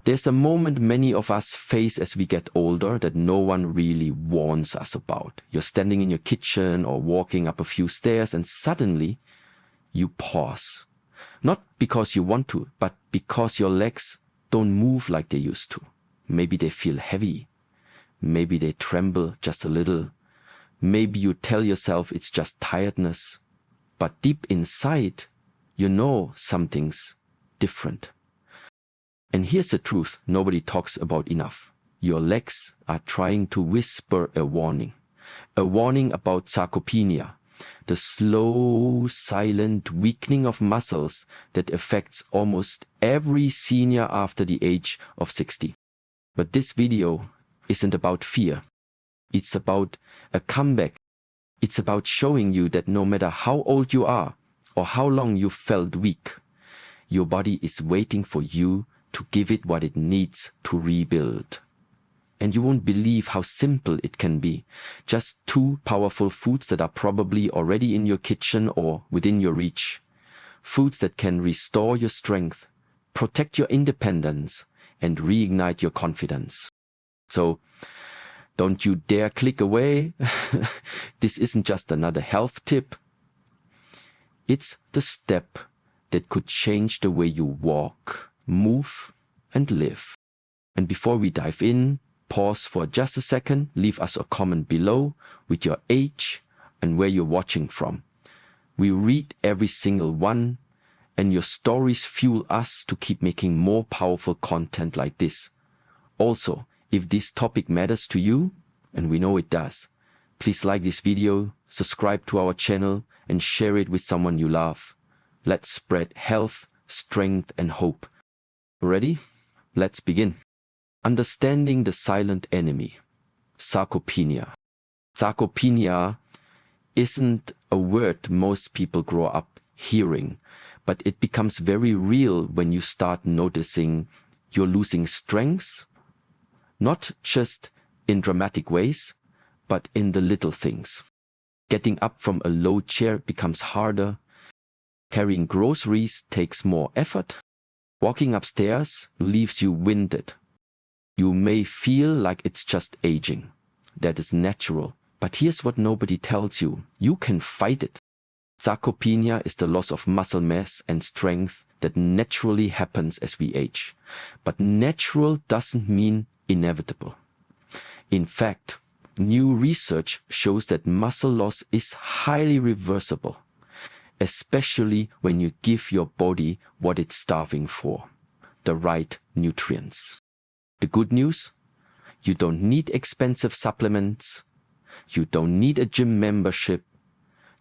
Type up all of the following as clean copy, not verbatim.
There's a moment many of us face as we get older that no one really warns us about. You're standing in your kitchen or walking up a few stairs and suddenly you pause. Not because you want to, but because your legs don't move like they used to. Maybe they feel heavy. Maybe they tremble just a little. Maybe you tell yourself it's just tiredness. But deep inside, you know something's different. And here's the truth nobody talks about enough. Your legs are trying to whisper a warning about sarcopenia, the slow, silent weakening of muscles that affects almost every senior after the age of 60. But this video isn't about fear. It's about a comeback. It's about showing you that no matter how old you are or how long you felt weak, your body is waiting for you to give it what it needs to rebuild. And you won't believe how simple it can be. Just 2 powerful foods that are probably already in your kitchen or within your reach. Foods that can restore your strength, protect your independence, and reignite your confidence. So, don't you dare click away. This isn't just another health tip. It's the step that could change the way you walk, move, and live. And before we dive in, pause for just a second, leave us a comment below with your age and where you're watching from. We read every single one, and your stories fuel us to keep making more powerful content like this. Also, if this topic matters to you, and we know it does, please like this video, subscribe to our channel, and share it with someone you love. Let's spread health, strength, and hope. Ready? Let's begin. Understanding the silent enemy, sarcopenia. Sarcopenia isn't a word most people grow up hearing, but it becomes very real when you start noticing you're losing strength, not just in dramatic ways, but in the little things. Getting up from a low chair becomes harder. Carrying groceries takes more effort. Walking upstairs leaves you winded. You may feel like it's just aging. That is natural. But here's what nobody tells you. You can fight it. Sarcopenia is the loss of muscle mass and strength that naturally happens as we age. But natural doesn't mean inevitable. In fact, new research shows that muscle loss is highly reversible, especially when you give your body what it's starving for, the right nutrients. The good news? You don't need expensive supplements. You don't need a gym membership.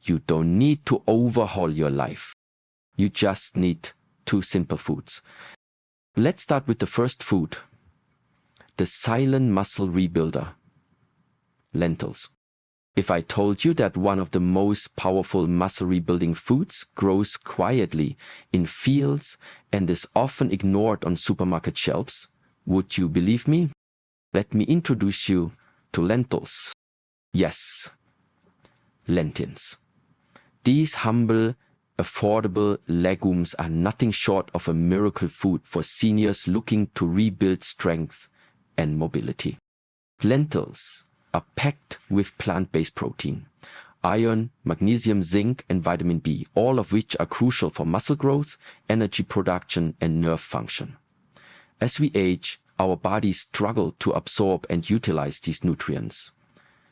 You don't need to overhaul your life. You just need 2 simple foods. Let's start with the first food, the silent muscle rebuilder, lentils. If I told you that one of the most powerful muscle rebuilding foods grows quietly in fields and is often ignored on supermarket shelves, would you believe me? Let me introduce you to lentils. Yes, lentils. These humble, affordable legumes are nothing short of a miracle food for seniors looking to rebuild strength and mobility. Lentils are packed with plant-based protein, iron, magnesium, zinc, and vitamin B, all of which are crucial for muscle growth, energy production, and nerve function. As we age, our bodies struggle to absorb and utilize these nutrients.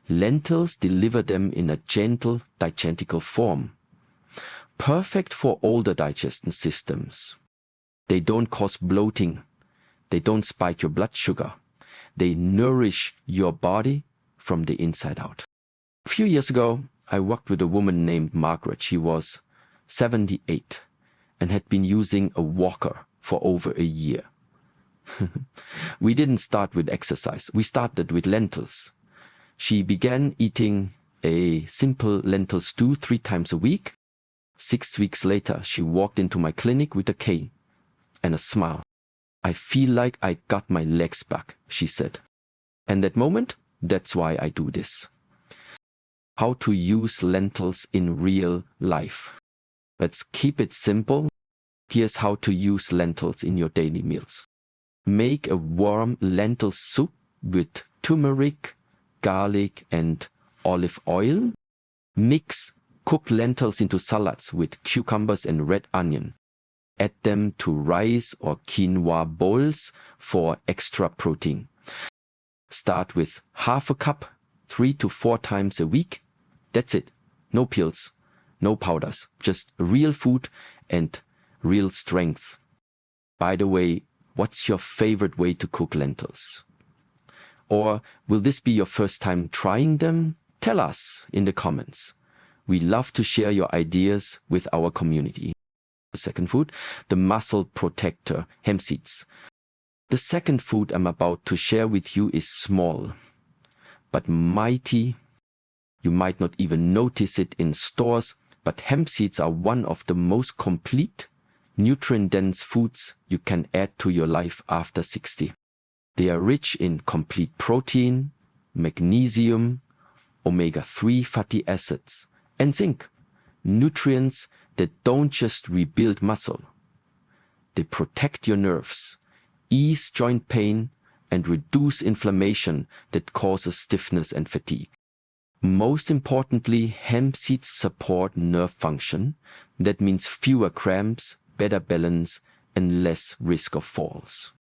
Lentils deliver them in a gentle, digestible form, perfect for older digestion systems. They don't cause bloating. They don't spike your blood sugar. They nourish your body from the inside out. A few years ago, I worked with a woman named Margaret. She was 78 and had been using a walker for over a year. We didn't start with exercise. We started with lentils. She began eating a simple lentil stew 3 times a week. 6 weeks later, she walked into my clinic with a cane and a smile. "I feel like I got my legs back," she said. And that moment, that's why I do this. How to use lentils in real life. Let's keep it simple. Here's how to use lentils in your daily meals. make a warm lentil soup with turmeric, garlic, and olive oil. Mix cooked lentils into salads with cucumbers and red onion. Add them to rice or quinoa bowls for extra protein. Start with half a cup 3 to 4 times a week. That's it. No pills, no powders, just real food and real strength. By the way, what's your favorite way to cook lentils? Or will this be your first time trying them? Tell us in the comments. We love to share your ideas with our community. The second food, the muscle protector, hemp seeds. The second food I'm about to share with you is small, but mighty. You might not even notice it in stores, but hemp seeds are one of the most complete, nutrient-dense foods you can add to your life after 60. They are rich in complete protein, magnesium, omega-3 fatty acids, and zinc, nutrients that don't just rebuild muscle. They protect your nerves, ease joint pain, and reduce inflammation that causes stiffness and fatigue. Most importantly, hemp seeds support nerve function. That means fewer cramps, better balance, and less risk of falls.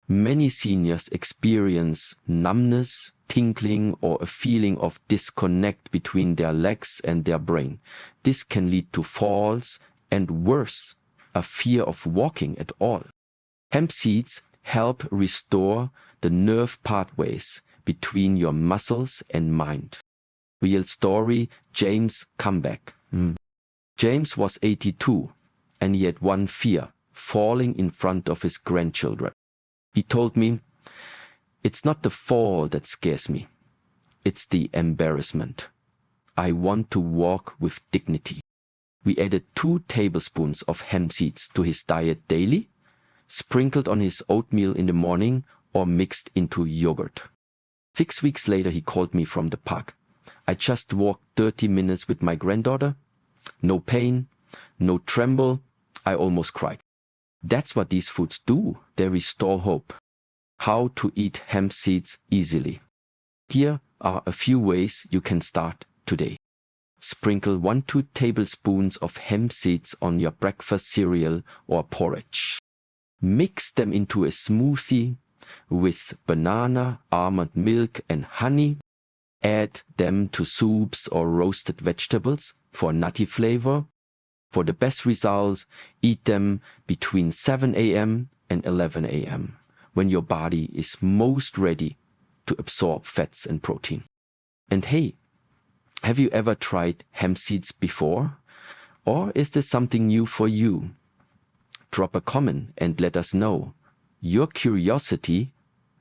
Many seniors experience numbness, tingling, or a feeling of disconnect between their legs and their brain. This can lead to falls and worse, a fear of walking at all. Hemp seeds help restore the nerve pathways between your muscles and mind. Real story, James' comeback. James was 82 and he had one fear, falling in front of his grandchildren. He told me, "It's not the fall that scares me. It's the embarrassment. I want to walk with dignity." We added 2 tablespoons of hemp seeds to his diet daily, sprinkled on his oatmeal in the morning or mixed into yogurt. 6 weeks later, he called me from the park. I just walked 30 minutes with my granddaughter. No pain, no tremble. I almost cried. That's what these foods do. They restore hope. How to eat hemp seeds easily. Here are a few ways you can start today. Sprinkle 1-2 tablespoons of hemp seeds on your breakfast cereal or porridge. Mix them into a smoothie with banana, almond milk, and honey. Add them to soups or roasted vegetables for nutty flavor. For the best results, eat them between 7 a.m. and 11 a.m. when your body is most ready to absorb fats and protein. And hey, have you ever tried hemp seeds before? Or is this something new for you? Drop a comment and let us know. Your curiosity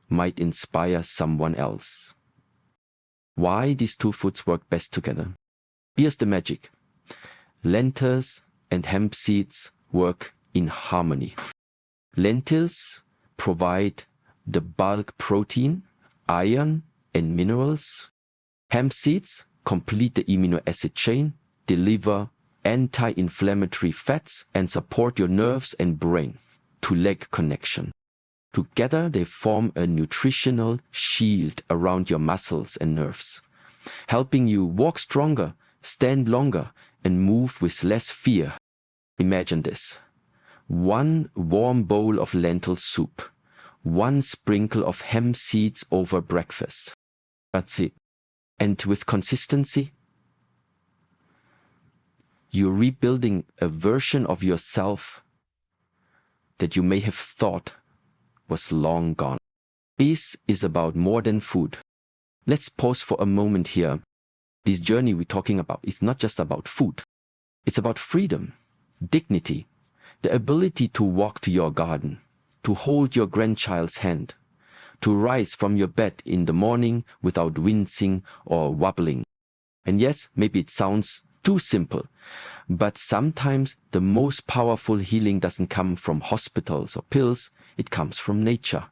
might inspire someone else. Why these 2 foods work best together? Here's the magic. Lentils and hemp seeds work in harmony. Lentils provide the bulk protein, iron, and minerals. Hemp seeds complete the amino acid chain, deliver anti-inflammatory fats, and support your nerves and brain to leg connection. Together, they form a nutritional shield around your muscles and nerves, helping you walk stronger, stand longer, and move with less fear. Imagine this. 1 warm bowl of lentil soup, 1 sprinkle of hemp seeds over breakfast. That's it. And with consistency, you're rebuilding a version of yourself that you may have thought was long gone. This is about more than food. Let's pause for a moment here. This journey we're talking about is not just about food. It's about freedom, dignity, the ability to walk to your garden, to hold your grandchild's hand, to rise from your bed in the morning without wincing or wobbling. And yes, maybe it sounds too simple, but sometimes the most powerful healing doesn't come from hospitals or pills. It comes from nature,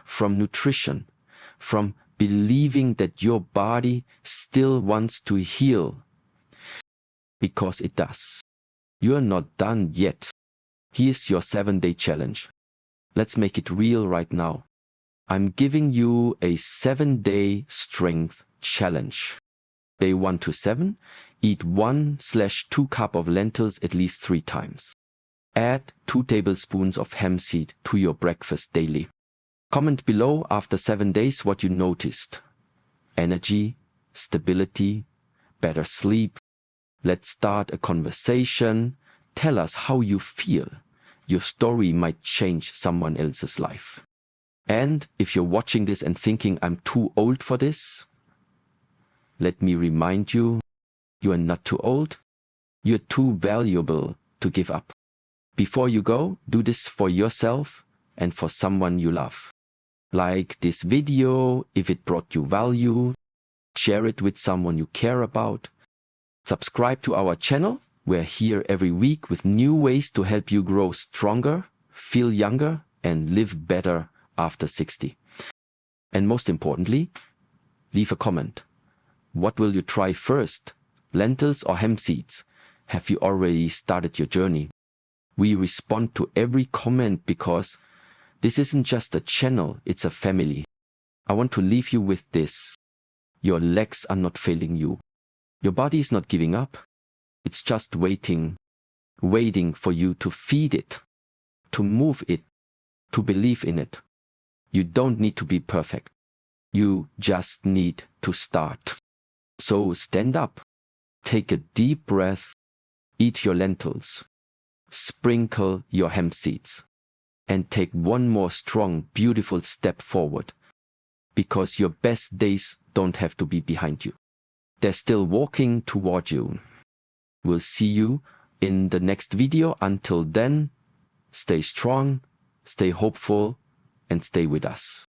from nutrition, from believing that your body still wants to heal, because it does. You are not done yet. Here's your 7-day challenge. Let's make it real right now. I'm giving you a 7-day strength challenge. Day 1 to 7, eat 1/2 cup of lentils at least 3 times. Add 2 tablespoons of hemp seed to your breakfast daily. Comment below after 7 days what you noticed. Energy, stability, better sleep. Let's start a conversation. Tell us how you feel. Your story might change someone else's life. And if you're watching this and thinking I'm too old for this, let me remind you, you are not too old. You're too valuable to give up. Before you go, do this for yourself and for someone you love. Like this video if it brought you value. Share it with someone you care about. Subscribe to our channel. We're here every week with new ways to help you grow stronger, feel younger, and live better after 60. And most importantly, leave a comment. What will you try first? Lentils or hemp seeds? Have you already started your journey? We respond to every comment because this isn't just a channel, it's a family. I want to leave you with this. Your legs are not failing you. Your body is not giving up. It's just waiting for you to feed it, to move it, to believe in it. You don't need to be perfect. You just need to start. So stand up, take a deep breath, eat your lentils, sprinkle your hemp seeds, and take one more strong, beautiful step forward. Because your best days don't have to be behind you. They're still walking toward you. We'll see you in the next video. Until then, stay strong, stay hopeful, and stay with us.